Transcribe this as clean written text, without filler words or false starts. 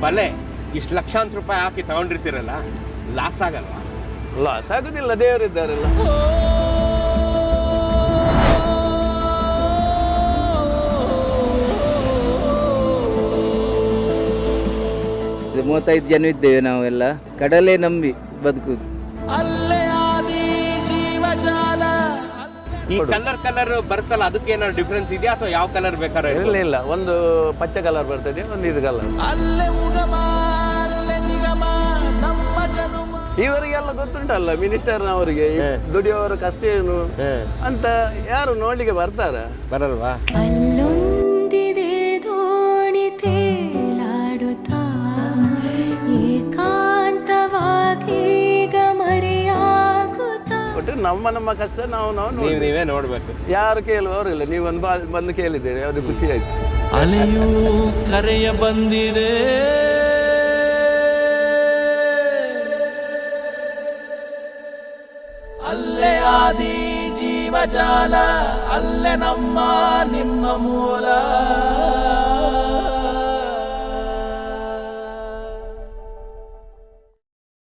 ಬಲೆ ಇಷ್ಟು ಲಕ್ಷಾಂತರ ರೂಪಾಯಿ ಹಾಕಿ ತಗೊಂಡಿರ್ತೀರಲ್ಲ, ಲಾಸ್ ಆಗಲ್ವಾ? ಲಾಸ್ ಆಗೋದಿಲ್ಲ, ದೇವರಿದ್ದಾರಲ್ಲ. ಇದು 35 ಜನ ಇದ್ದೇವೆ ನಾವೆಲ್ಲ, ಕಡಲೆ ನಂಬಿ ಬದುಕುದು. ಈ ಕಲರ್ ಬರ್ತಲ್ಲ, ಅದಕ್ಕೆ ಏನಾದ್ರು ಡಿಫ್ರೆನ್ಸ್ ಇದೆಯಾ ಅಥವಾ ಯಾವ ಕಲರ್ ಬೇಕಾದ್ರೆ? ಇಲ್ಲ, ಒಂದು ಪಚ್ಚೆ ಕಲರ್ ಬರ್ತದೆ, ಒಂದು ಇದು ಕಲರ್. ಇವರಿಗೆಲ್ಲ ಗೊತ್ತುಂಟಲ್ಲ ಮಿನಿಸ್ಟರ್ನವರಿಗೆ ದುಡಿಯೋರ ಕಷ್ಟ ಏನು ಅಂತ. ಯಾರು ನೋಡ್ಲಿಕ್ಕೆ ಬರ್ತಾರ? ಬರಲ್ವಾ? ಅಲ್ಲೊಂದಿದೆ ದೋಣಿ ತೇಲಾಡುತ್ತಾ ಏಕಾಂತವಾಗಿ ಮರೆಯಾಗುತ್ತಾ. ಒಟ್ಟು ನಮ್ಮ ಕಷ್ಟ ನಾವು ನೀವೇ ನೋಡ್ಬೇಕು. ಯಾರು ಕೇಳುವವರಿಲ್ಲ. ನೀವೊಂದು ಬಂದು ಕೇಳಿದ್ದೀರಿ, ಅದು ಖುಷಿ ಆಯ್ತು. ಅಲೆಯೂ ಕರೆಯ ಬಂದಿದೆ, ಅಲ್ಲೇ ಆದಿ ಜೀವಜಾಲ, ಅಲ್ಲೇ ನಮ್ಮ ನಿಮ್ಮ ಮೂಲ.